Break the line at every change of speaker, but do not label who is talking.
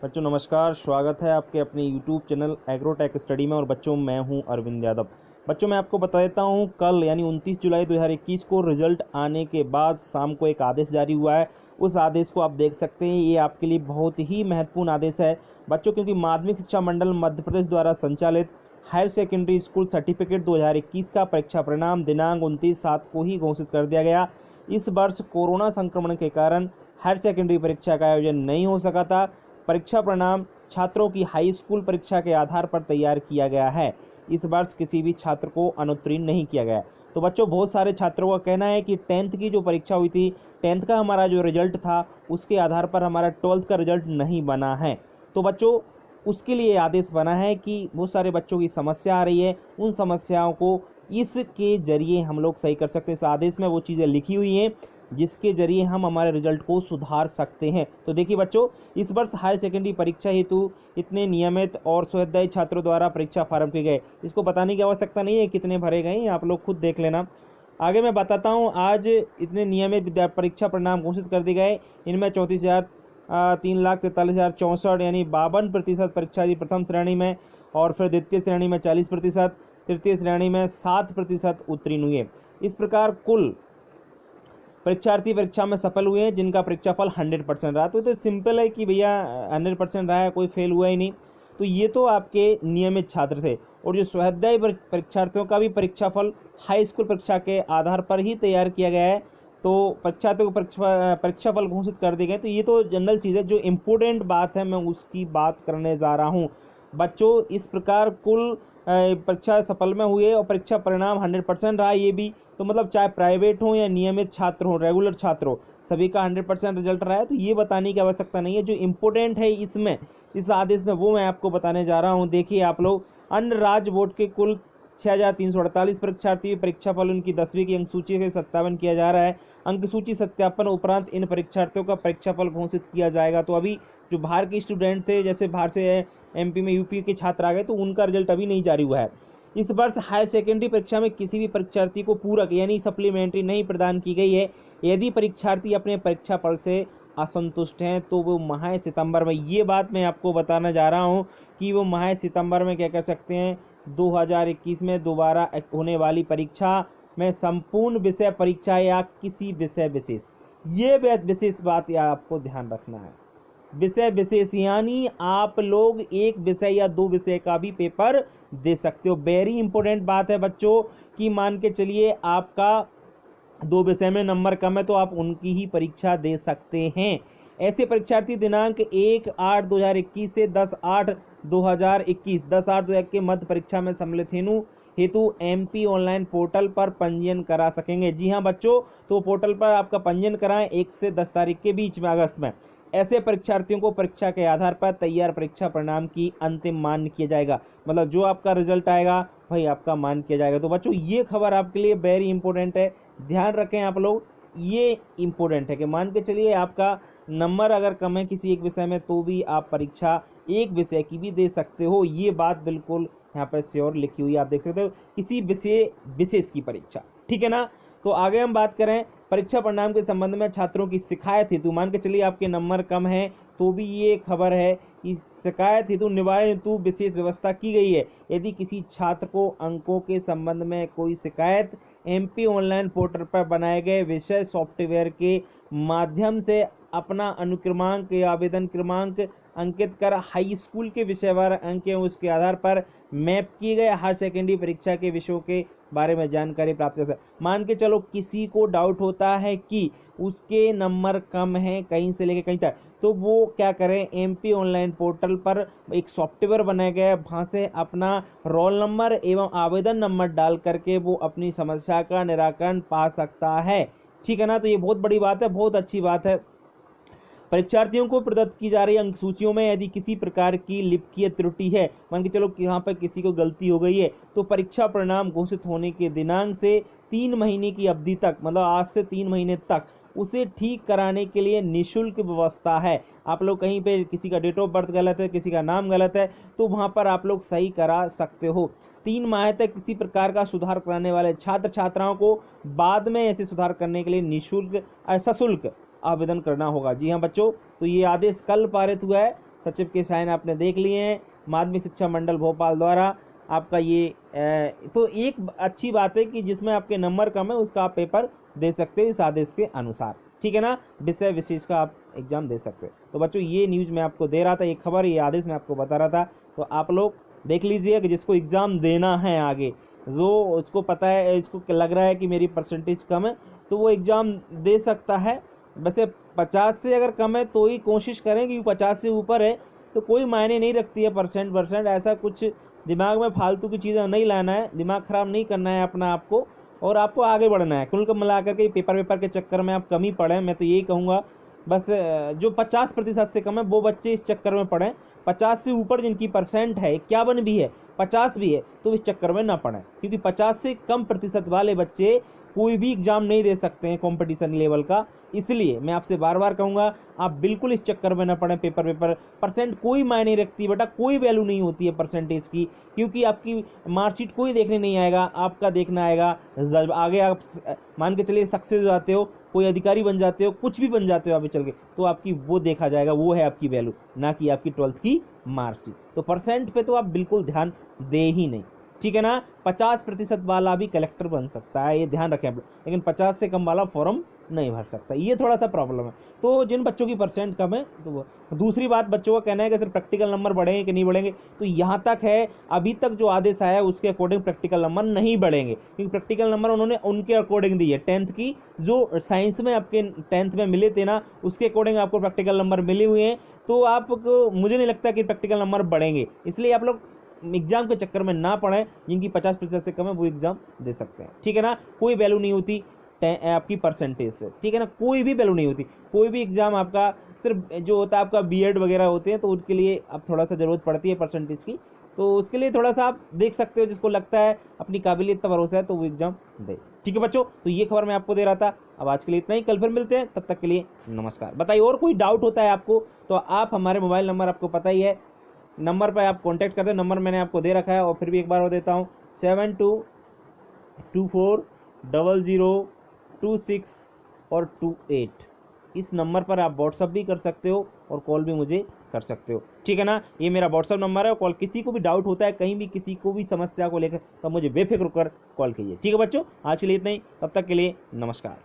बच्चों नमस्कार, स्वागत है आपके अपने YouTube चैनल एग्रोटेक स्टडी में। और बच्चों मैं हूं अरविंद यादव। बच्चों मैं आपको बता देता हूं, कल यानी 29 जुलाई 2021 को रिजल्ट आने के बाद शाम को एक आदेश जारी हुआ है। उस आदेश को आप देख सकते हैं, ये आपके लिए बहुत ही महत्वपूर्ण आदेश है बच्चों, क्योंकि माध्यमिक शिक्षा मंडल मध्य प्रदेश द्वारा संचालित हायर सेकेंडरी स्कूल सर्टिफिकेट 2021 का परीक्षा परिणाम दिनांक 29/7 को ही घोषित कर दिया गया। इस वर्ष कोरोना संक्रमण के कारण हायर सेकेंडरी परीक्षा का आयोजन नहीं हो सका था। परीक्षा परिणाम छात्रों की हाई स्कूल परीक्षा के आधार पर तैयार किया गया है। इस वर्ष किसी भी छात्र को अनुत्तीर्ण नहीं किया गया। तो बच्चों बहुत सारे छात्रों का कहना है कि 10th की जो परीक्षा हुई थी, 10th का हमारा जो रिजल्ट था उसके आधार पर हमारा 12th का रिजल्ट नहीं बना है। तो बच्चों उसके लिए आदेश बना है कि बहुत सारे बच्चों की समस्या आ रही है, उन समस्याओं को इसके जरिए हम लोग सही कर सकते हैं। इस आदेश में वो चीज़ें लिखी हुई हैं जिसके जरिए हम हमारे रिजल्ट को सुधार सकते हैं। तो देखिए बच्चों, इस वर्ष हायर सेकेंडरी परीक्षा हेतु इतने नियमित और स्वाध्यायी छात्रों द्वारा परीक्षा फॉर्म किए गए। इसको बताने की आवश्यकता नहीं है कितने भरे गए, आप लोग खुद देख लेना। आगे मैं बताता हूँ, आज इतने नियमित परीक्षा परिणाम घोषित कर दिए गए। इनमें 34,03,43,64 यानी 52% परीक्षा दी प्रथम श्रेणी में, और फिर द्वितीय श्रेणी में 40%, तृतीय श्रेणी में 7% उत्तीर्ण हुए। इस प्रकार कुल परीक्षार्थी परीक्षा में सफल हुए हैं जिनका परीक्षा फल 100% रहा। तो सिंपल है कि भैया 100% रहा है, कोई फेल हुआ ही नहीं। तो ये तो आपके नियमित छात्र थे। और जो स्वाध्यायी परीक्षार्थियों का भी परीक्षा फल हाई स्कूल परीक्षा के आधार पर ही तैयार किया गया है। तो परीक्षार्थियों को परीक्षा फल घोषित कर दिए गए। तो ये तो जनरल चीज़ है। जो इम्पोर्टेंट बात है मैं उसकी बात करने जा रहा हूँ बच्चों। इस प्रकार कुल परीक्षा सफल में हुए और परीक्षा परिणाम 100% रहा। ये भी तो मतलब चाहे प्राइवेट हो या नियमित छात्र हो, रेगुलर छात्र हो, सभी का 100% रिजल्ट रहा है। तो ये बताने की आवश्यकता नहीं है। जो इम्पोर्टेंट है इसमें, इस आदेश में, वो मैं आपको बताने जा रहा हूँ। देखिए आप लोग, अन्य राज्य बोर्ड के कुल 6,348 परीक्षार्थी परीक्षा फल उनकी 10वीं की अंक सूची से सत्यापन किया जा रहा है। अंक सूची सत्यापन उपरांत इन परीक्षार्थियों का परीक्षा फल घोषित किया जाएगा। तो अभी जो बाहर के स्टूडेंट थे, जैसे बाहर से MP में यूपी के छात्र आ गए, तो उनका रिजल्ट अभी नहीं जारी हुआ है। इस वर्ष हायर सेकेंडरी परीक्षा में किसी भी परीक्षार्थी को पूरक यानी सप्लीमेंट्री नहीं प्रदान की गई है। यदि परीक्षार्थी अपने परीक्षा फल से असंतुष्ट हैं तो वो माह सितंबर में, ये बात मैं आपको बताना जा रहा हूँ कि वो माह सितंबर में क्या कर सकते हैं, 2021 में दोबारा होने वाली परीक्षा में संपूर्ण विषय परीक्षा या किसी विषय विशेष, ये विशेष बात या आपको ध्यान रखना है। विषय विशेष यानी आप लोग एक विषय या दो विषय का भी पेपर दे सकते हो। वेरी इंपॉर्टेंट बात है बच्चों कि मान के चलिए आपका 2 विषय में नंबर कम है तो आप उनकी ही परीक्षा दे सकते हैं। ऐसे परीक्षार्थी दिनांक 1/8/2021 से 10/8/2021 10/8/2021 के मध्य परीक्षा में सम्मिलित हेतु MP ऑनलाइन पोर्टल पर पंजीयन करा सकेंगे। जी हाँ बच्चों, तो पोर्टल पर आपका पंजीयन कराएं 1 से 10 तारीख के बीच में, अगस्त में। ऐसे परीक्षार्थियों को परीक्षा के आधार पर तैयार परीक्षा परिणाम की अंतिम मान्य किया जाएगा। मतलब जो आपका रिजल्ट आएगा भाई आपका मान्य किया जाएगा। तो बच्चों ये खबर आपके लिए वेरी इंपॉर्टेंट है, ध्यान रखें आप लोग। ये इंपॉर्टेंट है कि मान के चलिए आपका नंबर अगर कम है किसी एक विषय में तो भी आप परीक्षा एक विषय की भी दे सकते हो। ये बात बिल्कुल यहाँ पर श्योर लिखी हुई आप देख सकते हो, किसी विषय विशेष की परीक्षा, ठीक है ना। तो आगे हम बात करें परीक्षा परिणाम के संबंध में छात्रों की शिकायत हेतु, मान के चलिए आपके नंबर कम है तो भी ये खबर है कि शिकायत हेतु निवारण हेतु विशेष व्यवस्था की गई है। यदि किसी छात्र को अंकों के संबंध में कोई शिकायत MP ऑनलाइन पोर्टल पर बनाए गए विषय सॉफ्टवेयर के माध्यम से अपना अनुक्रमांक या आवेदन क्रमांक अंकित कर हाई स्कूल के विषयवार अंक एवं उसके आधार पर मैप किए गए हायर सेकेंडरी परीक्षा के विषयों के बारे में जानकारी प्राप्त कर सकते। मान के चलो किसी को डाउट होता है कि उसके नंबर कम हैं कहीं से लेके कहीं तक, तो वो क्या करें, MP ऑनलाइन पोर्टल पर एक सॉफ्टवेयर बनाया गया है, वहाँ से अपना रोल नंबर एवं आवेदन नंबर डाल करके वो अपनी समस्या का निराकरण पा सकता है, ठीक है ना। तो ये बहुत बड़ी बात है, बहुत अच्छी बात है। परीक्षार्थियों को प्रदत्त की जा रही अंक सूचियों में यदि किसी प्रकार की लिपिकीय त्रुटि है, मान के चलो कि यहाँ पर किसी को गलती हो गई है, तो परीक्षा परिणाम घोषित होने के दिनांक से 3 महीने की अवधि तक, मतलब आज से 3 महीने तक उसे ठीक कराने के लिए निःशुल्क व्यवस्था है। आप लोग कहीं पे किसी का डेट ऑफ बर्थ गलत है, किसी का नाम गलत है, तो वहाँ पर आप लोग सही करा सकते हो। 3 माह तक किसी प्रकार का सुधार कराने वाले छात्र छात्राओं को बाद में ऐसे सुधार करने के लिए निःशुल्क सशुल्क आवेदन करना होगा। जी हाँ बच्चों, तो ये आदेश कल पारित हुआ है, सचिव के साइन आपने देख लिए हैं माध्यमिक शिक्षा मंडल भोपाल द्वारा आपका ये तो एक अच्छी बात है कि जिसमें आपके नंबर कम है उसका आप पेपर दे सकते हो इस आदेश के अनुसार, ठीक है ना। विषय विशेष का आप एग्जाम दे सकते हो। तो बच्चों ये न्यूज़ मैं आपको दे रहा था, ये खबर, ये आदेश मैं आपको बता रहा था। तो आप लोग देख लीजिए कि जिसको एग्ज़ाम देना है आगे, जो उसको पता है, इसको लग रहा है कि मेरी परसेंटेज कम है, तो वो एग्ज़ाम दे सकता है। वैसे 50 से अगर कम है तो ही कोशिश करें, क्योंकि 50 से ऊपर है तो कोई मायने नहीं रखती है परसेंट ऐसा कुछ दिमाग में फालतू की चीज़ें नहीं लाना है, दिमाग ख़राब नहीं करना है अपना आपको, और आपको आगे बढ़ना है। कुल मिला करके पेपर के चक्कर में आप कम ही पढ़ें, मैं तो यही कहूँगा। बस जो 50% से कम है वो बच्चे इस चक्कर में पढ़ें, 50 से ऊपर जिनकी परसेंट है 51 भी है 50 भी है तो इस चक्कर में ना पढ़ें, क्योंकि 50 से कम प्रतिशत वाले बच्चे कोई भी एग्जाम नहीं दे सकते हैं कंपटीशन लेवल का। इसलिए मैं आपसे बार बार कहूँगा आप बिल्कुल इस चक्कर में ना पढ़ें। पेपर परसेंट कोई मायने रखती है बेटा, कोई वैल्यू नहीं होती है परसेंटेज की, क्योंकि आपकी मार्कशीट कोई देखने नहीं आएगा, आपका देखना आएगा जब आगे आप मान के चलिए सक्सेस हो जाते हो, कोई अधिकारी बन जाते हो, कुछ भी बन जाते हो आगे चल के, तो आपकी वो देखा जाएगा, वो है आपकी वैल्यू, ना कि आपकी 12th की मार्कशीट। तो परसेंट पे तो आप बिल्कुल ध्यान दे ही नहीं, ठीक है ना। 50% वाला भी कलेक्टर बन सकता है, ये ध्यान रखें आप लोग, लेकिन 50 से कम वाला फॉर्म नहीं भर सकता, ये थोड़ा सा प्रॉब्लम है। तो जिन बच्चों की परसेंट कम है तो वो दूसरी बात, बच्चों का कहना है कि सिर्फ प्रैक्टिकल नंबर बढ़ेंगे कि नहीं बढ़ेंगे, तो यहाँ तक है अभी तक जो आदेश आया है उसके अकॉर्डिंग प्रैक्टिकल नंबर नहीं बढ़ेंगे, क्योंकि प्रैक्टिकल नंबर उन्होंने उनके अकॉर्डिंग दी है। 10th की जो साइंस में आपके 10th में मिले थे ना, उसके अकॉर्डिंग आपको प्रैक्टिकल नंबर मिले हुए हैं, तो आपको मुझे नहीं लगता कि प्रैक्टिकल नंबर बढ़ेंगे। इसलिए आप लोग एग्जाम के चक्कर में ना पढ़ें, जिनकी 50% से कम है वो एग्जाम दे सकते हैं, ठीक है ना। कोई वैल्यू नहीं होती आपकी परसेंटेज से, ठीक है ना, कोई भी वैल्यू नहीं होती। कोई भी एग्जाम आपका सिर्फ जो होता है आपका बीएड वगैरह होते हैं, तो उनके लिए अब थोड़ा सा ज़रूरत पड़ती है परसेंटेज की, तो उसके लिए थोड़ा सा आप देख सकते हो, जिसको लगता है अपनी काबिलियत पर भरोसा है तो वो एग्जाम दे, ठीक है बच्चों। तो ये खबर मैं आपको दे रहा था। अब आज के लिए इतना ही, कल फिर मिलते हैं, तब तक के लिए नमस्कार। बताइए और कोई डाउट होता है आपको तो आप हमारे मोबाइल नंबर आपको पता ही है, नंबर पर आप कांटेक्ट करते हैं, नंबर मैंने आपको दे रखा है, और फिर भी एक बार और देता हूँ 72240026 और 28। इस नंबर पर आप व्हाट्सअप भी कर सकते हो और कॉल भी मुझे कर सकते हो, ठीक है ना। ये मेरा व्हाट्सअप नंबर है, कॉल किसी को भी डाउट होता है कहीं भी, किसी को भी समस्या को लेकर, तो मुझे बेफिक्र होकर कॉल कीजिए, ठीक है बच्चों। आज के लिए इतना ही, तब तक के लिए नमस्कार।